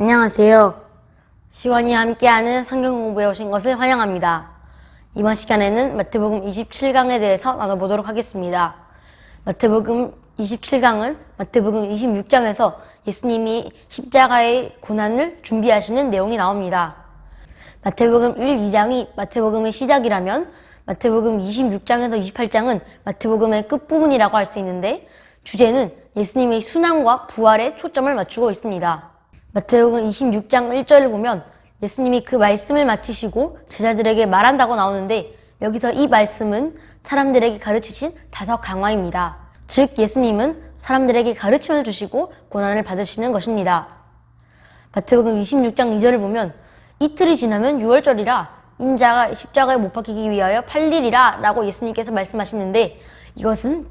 안녕하세요. 시원이와 함께하는 성경 공부에 오신 것을 환영합니다. 이번 시간에는 마태복음 27강에 대해서 나눠보도록 하겠습니다. 마태복음 27강은 마태복음 26장에서 예수님이 십자가의 고난을 준비하시는 내용이 나옵니다. 마태복음 1, 2장이 마태복음의 시작이라면 마태복음 26장에서 28장은 마태복음의 끝부분이라고 할 수 있는데, 주제는 예수님의 순환과 부활에 초점을 맞추고 있습니다. 마태복음 26장 1절을 보면 예수님이 그 말씀을 마치시고 제자들에게 말한다고 나오는데, 여기서 이 말씀은 사람들에게 가르치신 다섯 강화입니다. 즉 예수님은 사람들에게 가르침을 주시고 고난을 받으시는 것입니다. 마태복음 26장 2절을 보면 이틀이 지나면 유월절이라 인자가 십자가에 못 박히기 위하여 팔리리라 라고 예수님께서 말씀하시는데, 이것은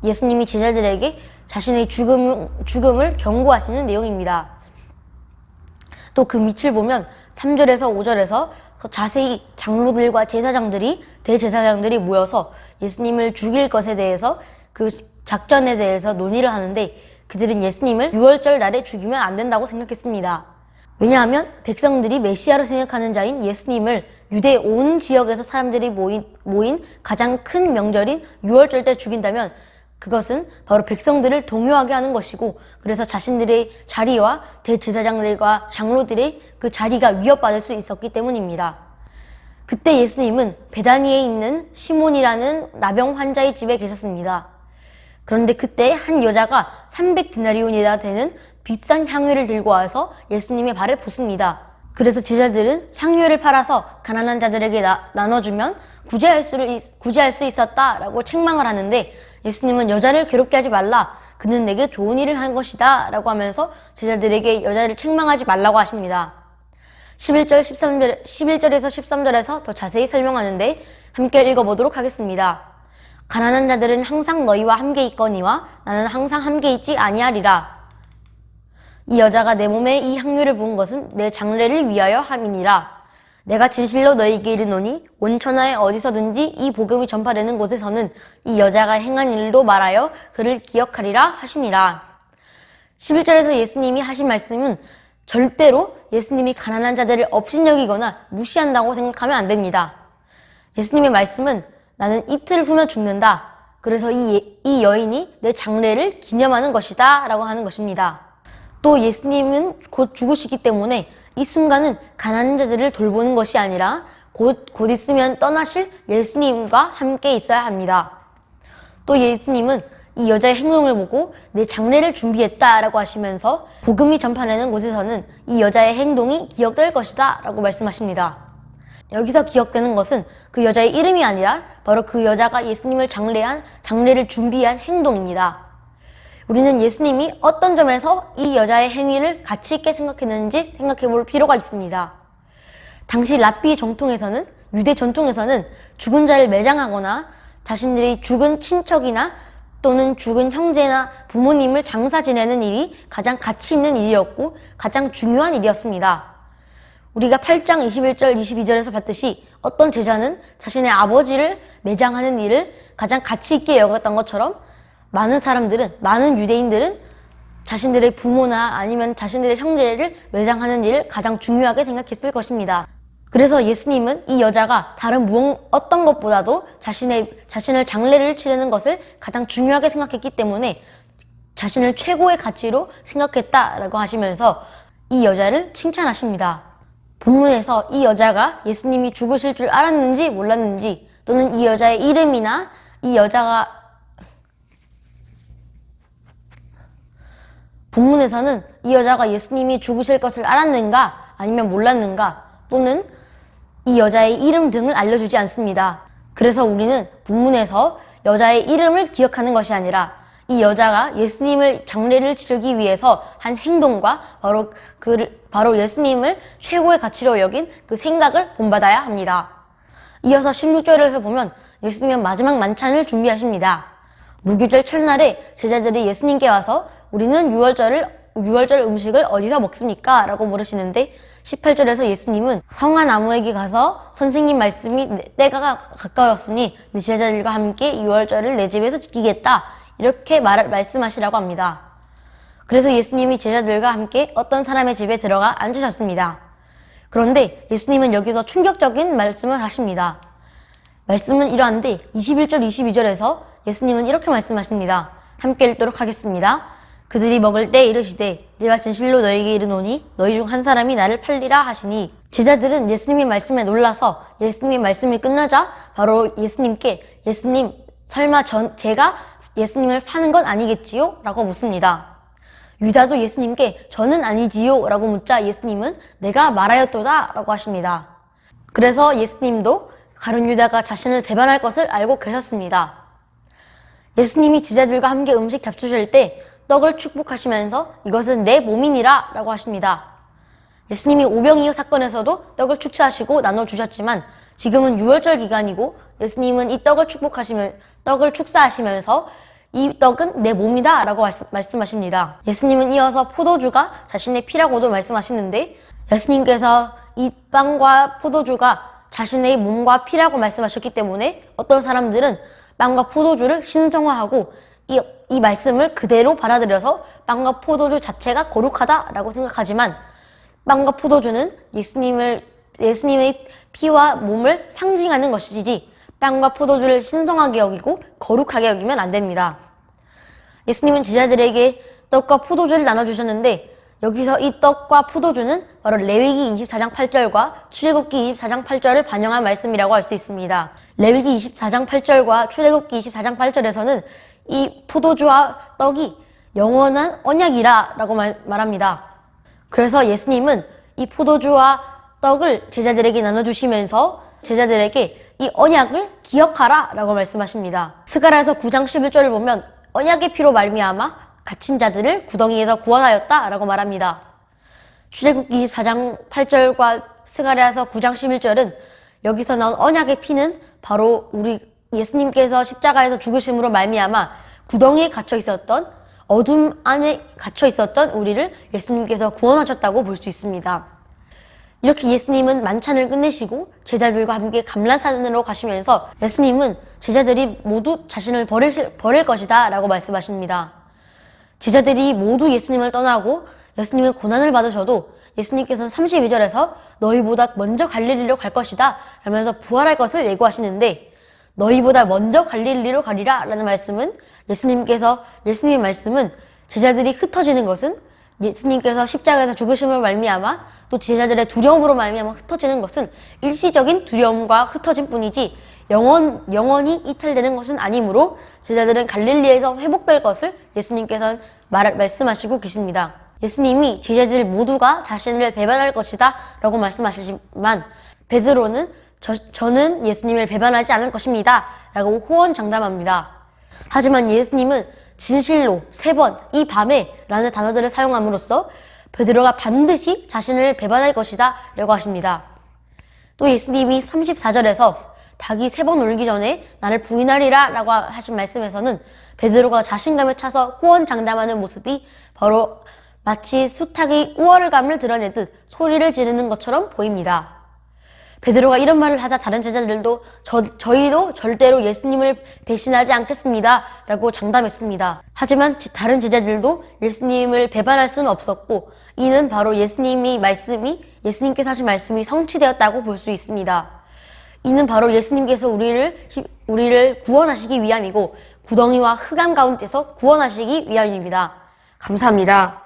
예수님이 제자들에게 자신의 죽음을 경고하시는 내용입니다. 또 그 밑을 보면 3절에서 5절에서 자세히 장로들과 대제사장들이 모여서 예수님을 죽일 것에 대해서, 그 작전에 대해서 논의를 하는데, 그들은 예수님을 유월절 날에 죽이면 안 된다고 생각했습니다. 왜냐하면 백성들이 메시아로 생각하는 자인 예수님을 유대 온 지역에서 사람들이 모인 가장 큰 명절인 유월절 때 죽인다면 그것은 바로 백성들을 동요하게 하는 것이고, 그래서 자신들의 자리와 대제사장들과 장로들의 그 자리가 위협받을 수 있었기 때문입니다. 그때 예수님은 베다니에 있는 시몬이라는 나병 환자의 집에 계셨습니다. 그런데 그때 한 여자가 300데나리온이나 되는 비싼 향유를 들고 와서 예수님의 발을 붓습니다. 그래서 제자들은 향유를 팔아서 가난한 자들에게 나눠주면 구제할 수 있었다라고 책망을 하는데, 예수님은 여자를 괴롭게 하지 말라, 그는 내게 좋은 일을 한 것이다 라고 하면서 제자들에게 여자를 책망하지 말라고 하십니다. 11절에서 13절에서 더 자세히 설명하는데 함께 읽어보도록 하겠습니다. 가난한 자들은 항상 너희와 함께 있거니와 나는 항상 함께 있지 아니하리라. 이 여자가 내 몸에 이 향유를 부은 것은 내 장례를 위하여 함이니라. 내가 진실로 너희에게 이르노니 온 천하에 어디서든지 이 복음이 전파되는 곳에서는 이 여자가 행한 일도 말하여 그를 기억하리라 하시니라. 11절에서 예수님이 하신 말씀은 절대로 예수님이 가난한 자들을 업신여기거나 무시한다고 생각하면 안 됩니다. 예수님의 말씀은 나는 이틀 후면 죽는다, 그래서 이 여인이 내 장례를 기념하는 것이다 라고 하는 것입니다. 또 예수님은 곧 죽으시기 때문에 이 순간은 가난한 자들을 돌보는 것이 아니라 곧 있으면 떠나실 예수님과 함께 있어야 합니다. 또 예수님은 이 여자의 행동을 보고 내 장례를 준비했다라고 하시면서 복음이 전파되는 곳에서는 이 여자의 행동이 기억될 것이다 라고 말씀하십니다. 여기서 기억되는 것은 그 여자의 이름이 아니라 바로 그 여자가 예수님을 장례를 준비한 행동입니다. 우리는 예수님이 어떤 점에서 이 여자의 행위를 가치 있게 생각했는지 생각해 볼 필요가 있습니다. 당시 랍비 정통에서는, 유대 전통에서는 죽은 자를 매장하거나 자신들이 죽은 친척이나 또는 죽은 형제나 부모님을 장사 지내는 일이 가장 가치 있는 일이었고 가장 중요한 일이었습니다. 우리가 8장 21절 22절에서 봤듯이 어떤 제자는 자신의 아버지를 매장하는 일을 가장 가치 있게 여겼던 것처럼, 많은 유대인들은 자신들의 부모나 아니면 자신들의 형제를 매장하는 일을 가장 중요하게 생각했을 것입니다. 그래서 예수님은 이 여자가 다른 어떤 것보다도 자신을 장례를 치르는 것을 가장 중요하게 생각했기 때문에 자신을 최고의 가치로 생각했다라고 하시면서 이 여자를 칭찬하십니다. 본문에서 이 여자가 예수님이 죽으실 줄 알았는지 몰랐는지, 또는 이 여자의 이름이나 본문에서는 이 여자가 예수님이 죽으실 것을 알았는가 아니면 몰랐는가, 또는 이 여자의 이름 등을 알려주지 않습니다. 그래서 우리는 본문에서 여자의 이름을 기억하는 것이 아니라 이 여자가 예수님을 장례를 치르기 위해서 한 행동과 바로 예수님을 최고의 가치로 여긴 그 생각을 본받아야 합니다. 이어서 16절에서 보면 예수님은 마지막 만찬을 준비하십니다. 무교절 첫날에 제자들이 예수님께 와서 우리는 유월절 음식을 어디서 먹습니까? 라고 물으시는데, 18절에서 예수님은 성화나무에게 가서 선생님 말씀이 때가 가까웠으니 네 제자들과 함께 유월절을 내 집에서 지키겠다, 이렇게 말씀하시라고 합니다. 그래서 예수님이 제자들과 함께 어떤 사람의 집에 들어가 앉으셨습니다. 그런데 예수님은 여기서 충격적인 말씀을 하십니다. 말씀은 이러한데 21절, 22절에서 예수님은 이렇게 말씀하십니다. 함께 읽도록 하겠습니다. 그들이 먹을 때 이르시되 내가 진실로 너희에게 이르노니 너희 중 한 사람이 나를 팔리라 하시니 제자들은 예수님의 말씀에 놀라서 예수님의 말씀이 끝나자 바로 예수님께 예수님 설마 제가 예수님을 파는 건 아니겠지요? 라고 묻습니다. 유다도 예수님께 저는 아니지요 라고 묻자 예수님은 내가 말하였도다 라고 하십니다. 그래서 예수님도 가룟 유다가 자신을 배반할 것을 알고 계셨습니다. 예수님이 제자들과 함께 음식 잡수실 때 떡을 축복하시면서 이것은 내 몸이니라 라고 하십니다. 예수님이 오병이어 사건에서도 떡을 축사하시고 나눠주셨지만 지금은 유월절 기간이고 예수님은 이 떡을 축사하시면서 이 떡은 내 몸이다 라고 말씀하십니다. 예수님은 이어서 포도주가 자신의 피라고도 말씀하시는데 예수님께서 이 빵과 포도주가 자신의 몸과 피라고 말씀하셨기 때문에 어떤 사람들은 빵과 포도주를 신성화하고 이 말씀을 그대로 받아들여서 빵과 포도주 자체가 거룩하다라고 생각하지만 빵과 포도주는 예수님의 피와 몸을 상징하는 것이지 빵과 포도주를 신성하게 여기고 거룩하게 여기면 안 됩니다. 예수님은 제자들에게 떡과 포도주를 나눠주셨는데 여기서 이 떡과 포도주는 바로 레위기 24장 8절과 출애굽기 24장 8절을 반영한 말씀이라고 할 수 있습니다. 레위기 24장 8절과 출애굽기 24장 8절에서는 이 포도주와 떡이 영원한 언약이라 라고 말합니다. 그래서 예수님은 이 포도주와 떡을 제자들에게 나눠주시면서 제자들에게 이 언약을 기억하라 라고 말씀하십니다. 스가랴서 9장 11절을 보면 언약의 피로 말미암아 갇힌 자들을 구덩이에서 구원하였다 라고 말합니다. 출애굽기 24장 8절과 스가랴서 9장 11절은 여기서 나온 언약의 피는 바로 우리 예수님께서 십자가에서 죽으심으로 말미암아 구덩이에 갇혀 있었던 어둠 안에 갇혀 있었던 우리를 예수님께서 구원하셨다고 볼 수 있습니다. 이렇게 예수님은 만찬을 끝내시고 제자들과 함께 감람산으로 가시면서 예수님은 제자들이 모두 자신을 버릴 것이다 라고 말씀하십니다. 제자들이 모두 예수님을 떠나고 예수님은 고난을 받으셔도 예수님께서는 32절에서 너희보다 먼저 갈릴리로 갈 것이다 라면서 부활할 것을 예고하시는데 너희보다 먼저 갈릴리로 가리라 라는 말씀은 예수님의 말씀은 제자들이 흩어지는 것은 예수님께서 십자가에서 죽으심으로 말미암아 또 제자들의 두려움으로 말미암아 흩어지는 것은 일시적인 두려움과 흩어짐 뿐이지 영원히 이탈되는 것은 아니므로 제자들은 갈릴리에서 회복될 것을 예수님께서는 말씀하시고 계십니다. 예수님이 제자들 모두가 자신을 배반할 것이다 라고 말씀하시지만 베드로는 저는 예수님을 배반하지 않을 것입니다 라고 호언장담합니다. 하지만 예수님은 진실로 3번 이 밤에 라는 단어들을 사용함으로써 베드로가 반드시 자신을 배반할 것이다 라고 하십니다. 또 예수님이 34절에서 닭이 3번 울기 전에 나를 부인하리라 라고 하신 말씀에서는 베드로가 자신감에 차서 호언장담하는 모습이 바로 마치 수탉이 우월감을 드러내듯 소리를 지르는 것처럼 보입니다. 베드로가 이런 말을 하자 다른 제자들도 저희도 절대로 예수님을 배신하지 않겠습니다 라고 장담했습니다. 하지만 다른 제자들도 예수님을 배반할 수는 없었고 이는 바로 예수님께서 하신 말씀이 성취되었다고 볼 수 있습니다. 이는 바로 예수님께서 우리를 구원하시기 위함이고 구덩이와 흑암 가운데서 구원하시기 위함입니다. 감사합니다.